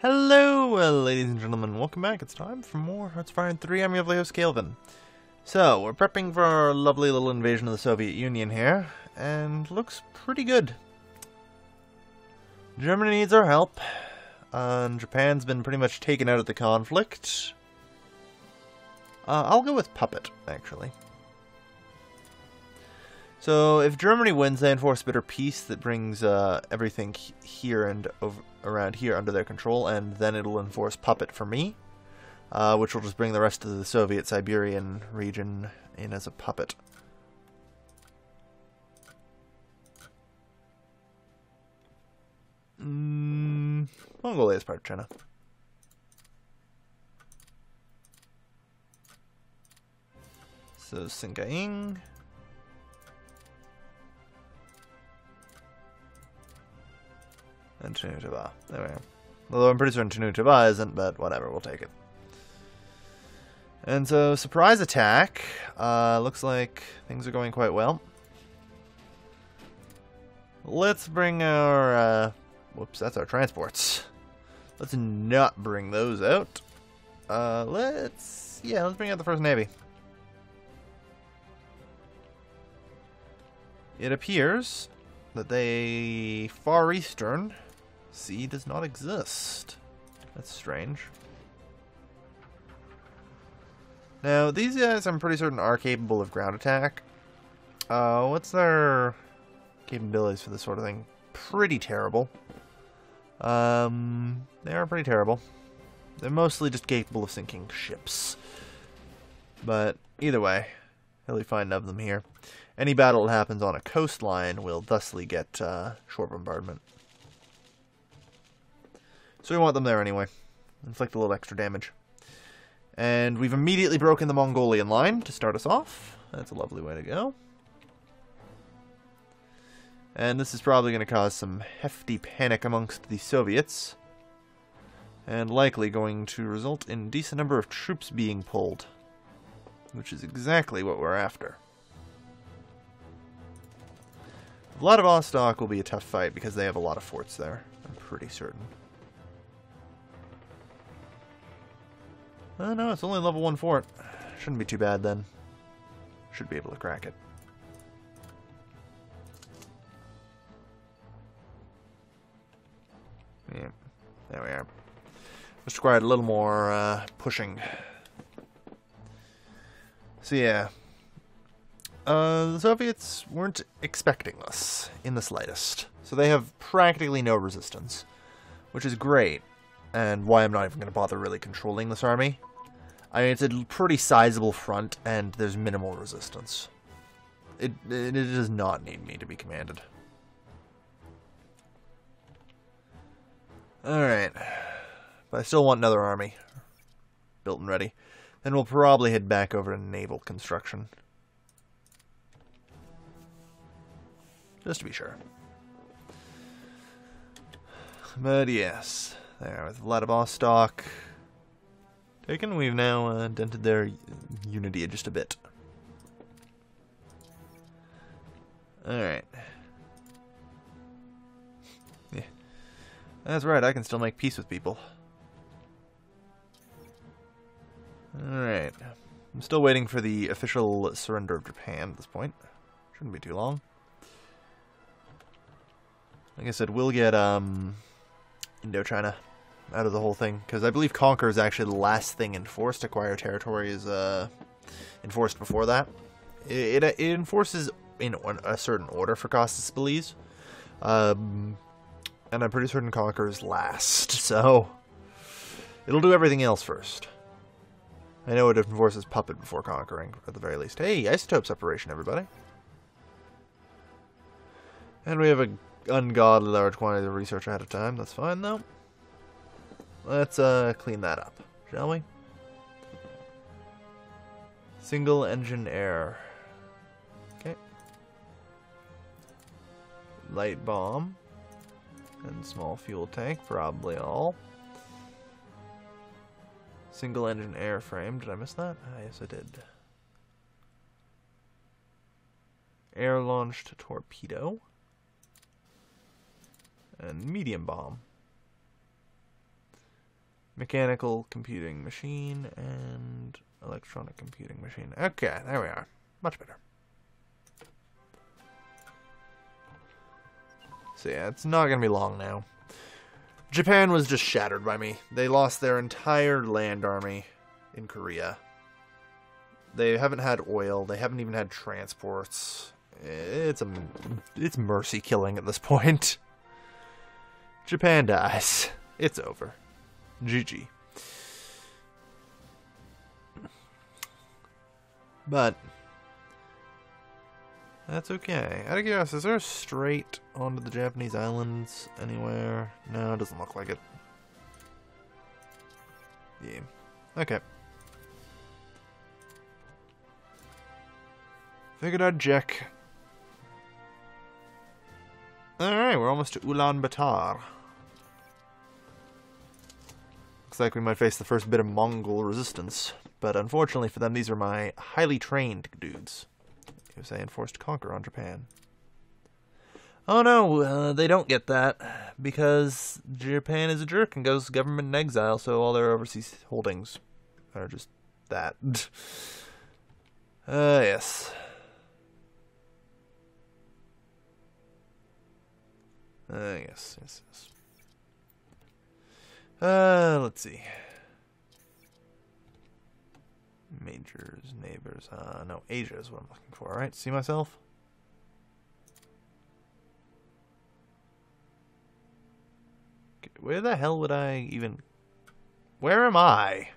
Hello, ladies and gentlemen. Welcome back. It's time for more Hearts of Iron 3. I'm your host, Calvin. So, we're prepping for our lovely little invasion of the Soviet Union here, and looks pretty good. Germany needs our help, and Japan's been pretty much taken out of the conflict. I'll go with Puppet, actually. So, if Germany wins, they enforce bitter peace that brings everything here and around here under their control, and then it'll enforce Puppet for me, which will just bring the rest of the Soviet Siberian region in as a puppet. Mongolia is part of China. So, Sinkaing. And Tunutaba. There we go. Although I'm pretty certain Tunutaba isn't, but whatever, we'll take it. And so, surprise attack. Looks like things are going quite well. Let's bring our... whoops, that's our transports. Let's not bring those out. Let's bring out the First Navy. It appears that the Far Eastern Sea does not exist. That's strange. Now, these guys I'm pretty certain are capable of ground attack. What's their capabilities for this sort of thing? Pretty terrible. They are pretty terrible. They're mostly just capable of sinking ships. But either way, you'll find of them here. Any battle that happens on a coastline will thusly get short bombardment. So we want them there anyway. Inflict a little extra damage. And we've immediately broken the Mongolian line to start us off. That's a lovely way to go. And this is probably going to cause some hefty panic amongst the Soviets. And likely going to result in a decent number of troops being pulled. Which is exactly what we're after. Vladivostok will be a tough fight because they have a lot of forts there. I'm pretty certain. Oh no, it's only level 1 fort. Shouldn't be too bad then. Should be able to crack it. Yeah, there we are. Just required a little more pushing. So yeah. The Soviets weren't expecting this in the slightest. So they have practically no resistance. Which is great. And why I'm not even going to bother really controlling this army. I mean, it's a pretty sizable front, and there's minimal resistance. It does not need me to be commanded. Alright. But I still want another army. Built and ready. Then we'll probably head back over to naval construction. Just to be sure. But yes. There, with Vladivostok taken, we've now dented their unity just a bit. Alright. Yeah. That's right, I can still make peace with people. Alright. I'm still waiting for the official surrender of Japan at this point. Shouldn't be too long. Like I said, we'll get Indochina out of the whole thing, because I believe Conquer is actually the last thing enforced. Acquire territory is enforced before that. It enforces in a certain order for Costas Belize, and I'm pretty certain Conquer is last, so it'll do everything else first. I know it enforces Puppet before conquering, at the very least. Hey, isotope separation, everybody. And we have a ungodly large quantity of research ahead of time. That's fine, though. Let's clean that up, shall we? Single engine air. Okay. Light bomb. And small fuel tank, probably all. Single engine airframe. Did I miss that? Ah, yes, I did. Air launched torpedo. And medium bomb. Mechanical computing machine and electronic computing machine. Okay, there we are. Much better. So yeah, it's not going to be long now. Japan was just shattered by me. They lost their entire land army in Korea. They haven't had oil. They haven't even had transports. It's mercy killing at this point. Japan dies. It's over. GG. But that's okay. Out of curiosity, is there a straight onto the Japanese islands anywhere? No, it doesn't look like it. Yeah. Okay. Figured I'd check. Alright, we're almost to Ulaanbaatar. Looks like we might face the first bit of Mongol resistance. But unfortunately for them, these are my highly trained dudes. Because I enforced Conquer on Japan. Oh no, they don't get that. Because Japan is a jerk and goes government in exile, so all their overseas holdings are just that. Yes. Yes. Let's see. Majors, neighbors, no, Asia is what I'm looking for, alright? See myself? Where the hell would I even... Where am I?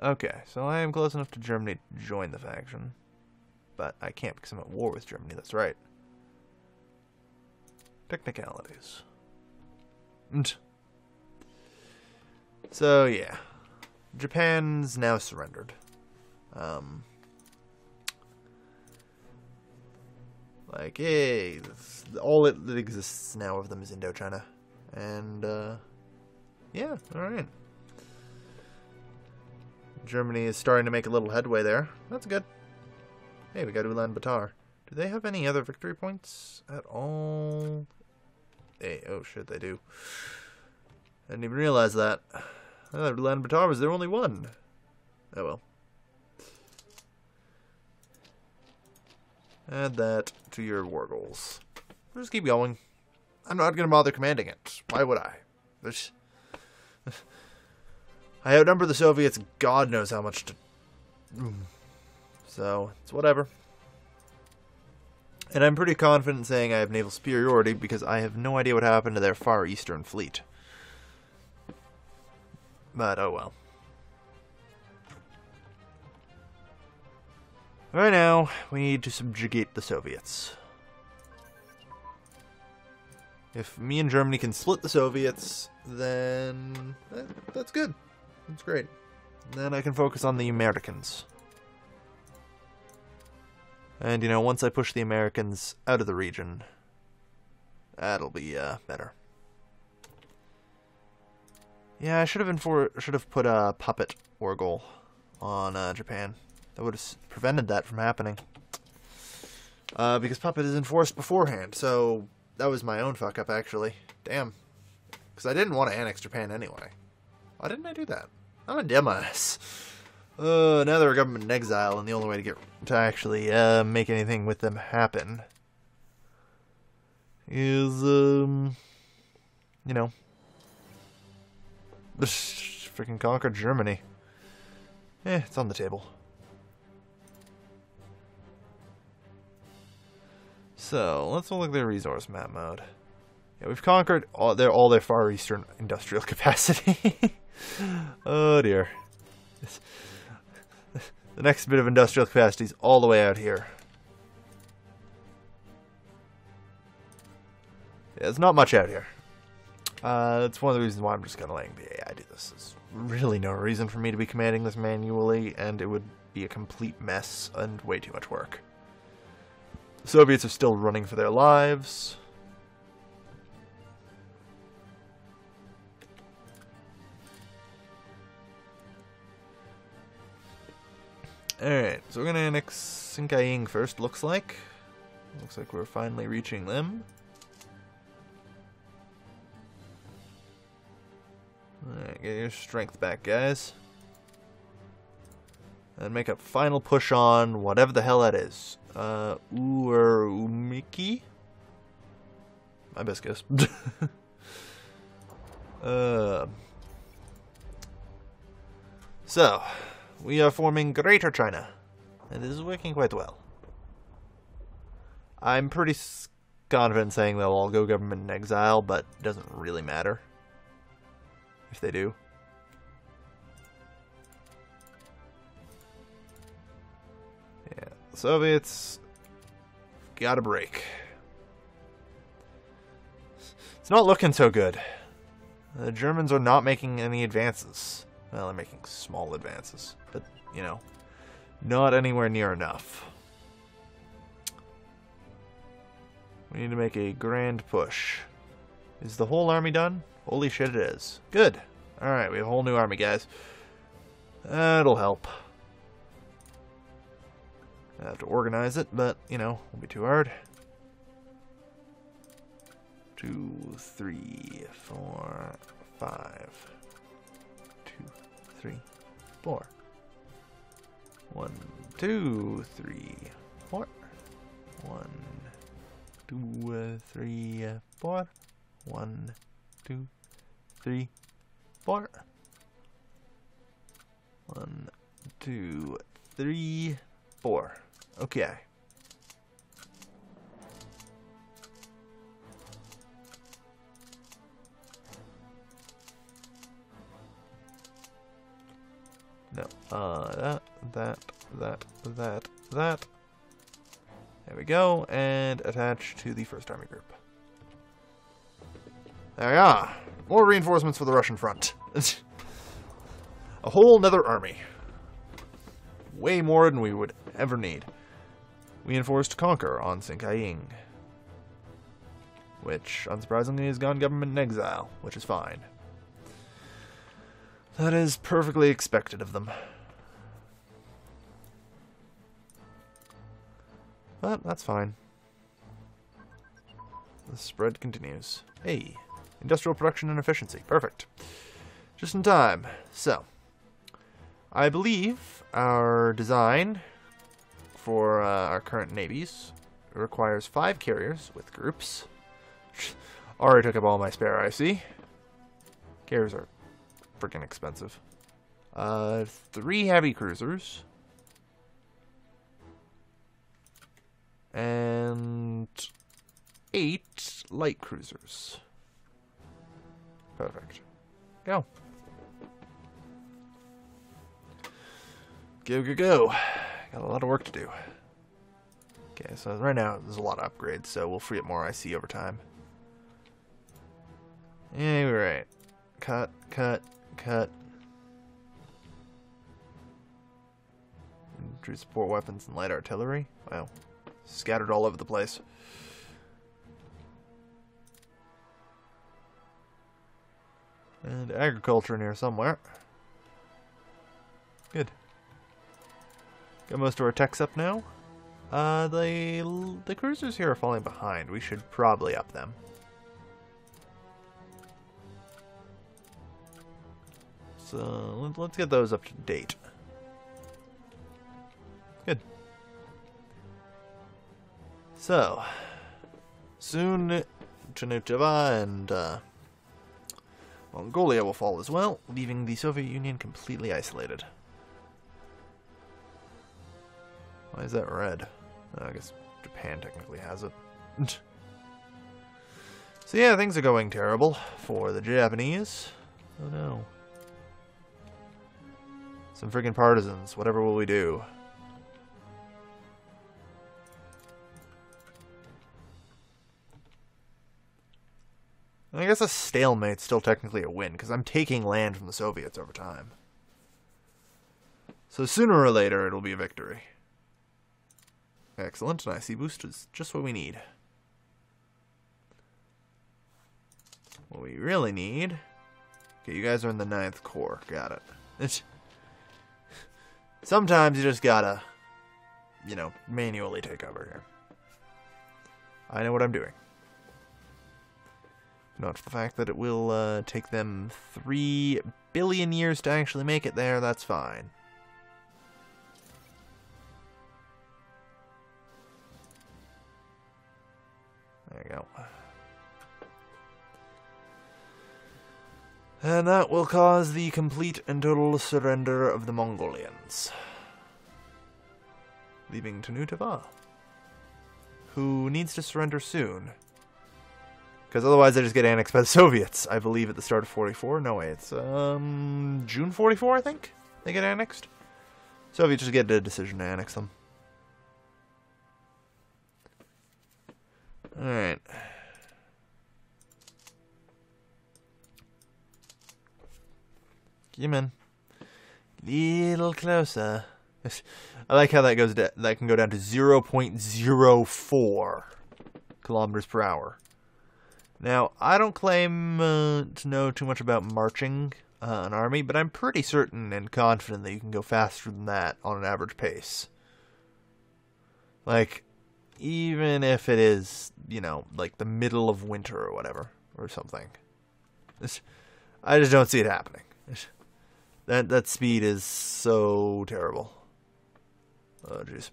Okay, so I am close enough to Germany to join the faction. But I can't because I'm at war with Germany, that's right. Technicalities. So, yeah. Japan's now surrendered. Like, hey, all that exists now of them is Indochina. And, yeah, alright. Germany is starting to make a little headway there. That's good. Hey, we got Ulaanbaatar. Do they have any other victory points at all? Hey, oh shit, they do. I didn't even realize that. I thought Ulaanbaatar was their only one. Oh well. Add that to your war goals. Just keep going. I'm not going to bother commanding it. Why would I? I outnumber the Soviets God knows how much to... So, it's whatever. And I'm pretty confident saying I have naval superiority because I have no idea what happened to their Far Eastern fleet. But, oh well. Right now, we need to subjugate the Soviets. If me and Germany can split the Soviets, then that's good. That's great. Then I can focus on the Americans. And, you know, once I push the Americans out of the region, that'll be better. Yeah, I should have put a puppet Orgol on Japan. That would have prevented that from happening. Because puppet is enforced beforehand, so that was my own fuck up actually. Damn. Because I didn't want to annex Japan anyway. Why didn't I do that? I'm a dumbass. Now they're a government in exile, and the only way to actually make anything with them happen is, you know, freaking conquer Germany. It's on the table. So let's look at their resource map mode. Yeah, we've conquered all their Far Eastern industrial capacity. Oh dear. The next bit of industrial capacity is all the way out here. Yeah, there's not much out here. That's one of the reasons why I'm just kind of letting the AI do this. There's really no reason for me to be commanding this manually, and it would be a complete mess and way too much work. The Soviets are still running for their lives. Alright, so we're going to annex Sinkiang first, looks like. Looks like we're finally reaching them. Alright, get your strength back, guys. And make a final push on whatever the hell that is. Umiki? My best guess. So, we are forming Greater China. And it is working quite well. I'm pretty confident saying they'll all go government in exile, but it doesn't really matter if they do. Yeah, the Soviets got a break. It's not looking so good. The Germans are not making any advances. Well, they're making small advances, but, you know, not anywhere near enough. We need to make a grand push. Is the whole army done? Holy shit, it is. Good. Alright, we have a whole new army, guys. That'll help. I have to organize it, but, you know, won't be too hard. 2, 3, 4, 5. 2, 3, 4. 1, 2, 3, 4. 1, 2, 3, 4. 1, 2, 3, 4. 1, 2, 3, 4. Okay. No. That. There we go. And attach to the first army group. There we are. More reinforcements for the Russian front. A whole nother army. Way more than we would ever need. We enforced Conquer on Sinkaiying, which, unsurprisingly, has gone government in exile, which is fine. That is perfectly expected of them. But that's fine. The spread continues. Hey, industrial production and efficiency. Perfect. Just in time. So, I believe our design for our current navies requires 5 carriers with groups. Already took up all my spare, I see. Carriers are freaking expensive. 3 heavy cruisers. And 8 light cruisers. Perfect. Go. Go. Got a lot of work to do. Okay, so right now there's a lot of upgrades, so we'll free up more IC over time. Alright. Cut. Infantry support weapons and light artillery. Wow. Scattered all over the place. And agriculture in here somewhere. Good. Got most of our techs up now. The cruisers here are falling behind. We should probably up them. So let's get those up to date. Good. So soon Chanutova and Mongolia will fall as well, leaving the Soviet Union completely isolated. Why is that red? I guess Japan technically has it. So yeah, things are going terrible for the Japanese. Oh no. Some freaking partisans. Whatever will we do? I guess a stalemate's still technically a win, because I'm taking land from the Soviets over time. So sooner or later, it'll be a victory. Excellent, an IC boost is just what we need. What we really need... Okay, you guys are in the 9th Corps. Got it. Sometimes you just gotta, you know, manually take over here. I know what I'm doing. Not for the fact that it will take them 3 billion years to actually make it there, that's fine. There you go. And that will cause the complete and total surrender of the Mongolians. Leaving Tanutava, who needs to surrender soon. Because otherwise they just get annexed by the Soviets, I believe, at the start of 44. No way, it's June 44, I think, they get annexed. Soviets just get a decision to annex them. Alright. Come in. Little closer. I like how that goes. That can go down to 0.04 kilometers per hour. Now, I don't claim to know too much about marching an army, but I'm pretty certain and confident that you can go faster than that on an average pace. Like, even if it is, you know, like the middle of winter or whatever, or something. I just don't see it happening. That speed is so terrible. Oh, jeez.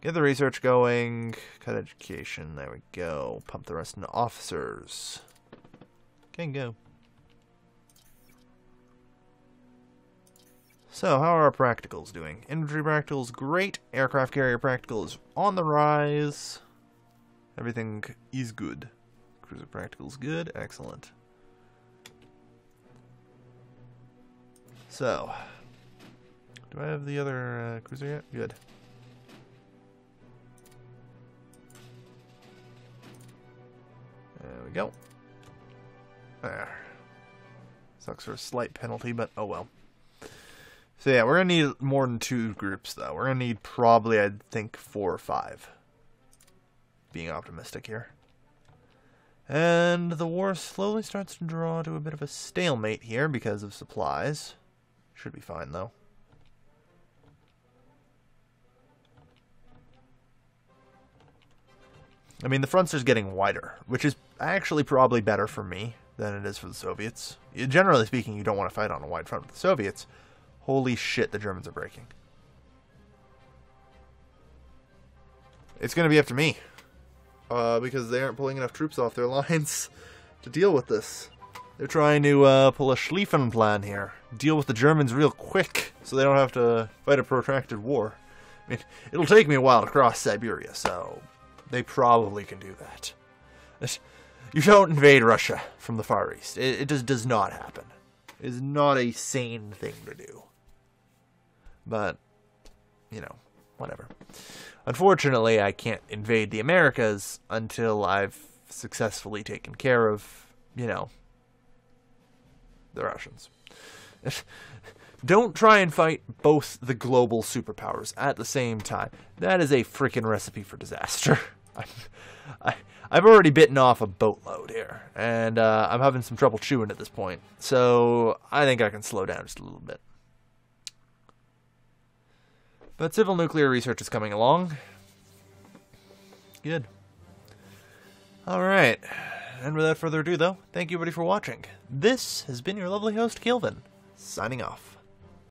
Get the research going. Cut education. There we go. Pump the rest into officers. Can go. So, how are our practicals doing? Infantry practicals, great. Aircraft carrier practical is on the rise. Everything is good. Cruiser practicals good. Excellent. So, do I have the other cruiser yet? Good. There we go. There. Sucks for a slight penalty, but oh well. So yeah, we're going to need more than 2 groups, though. We're going to need probably, I think, 4 or 5. Being optimistic here. And the war slowly starts to draw to a bit of a stalemate here because of supplies. Should be fine, though. I mean, the front's just getting wider, which is actually probably better for me than it is for the Soviets. Generally speaking, you don't want to fight on a wide front with the Soviets. Holy shit, the Germans are breaking. It's going to be up to me. Because they aren't pulling enough troops off their lines to deal with this. They're trying to pull a Schlieffen plan here. Deal with the Germans real quick, so they don't have to fight a protracted war. I mean, it'll take me a while to cross Siberia, so they probably can do that. You don't invade Russia from the Far East. It just does not happen. It is not a sane thing to do. But, you know, whatever. Unfortunately, I can't invade the Americas until I've successfully taken care of, you know, the Russians. Don't try and fight both the global superpowers at the same time. That is a freaking recipe for disaster. I've already bitten off a boatload here, and I'm having some trouble chewing at this point. So I think I can slow down just a little bit. But civil nuclear research is coming along. Good. Alright. And without further ado, though, thank you everybody for watching. This has been your lovely host, Kilvin, signing off.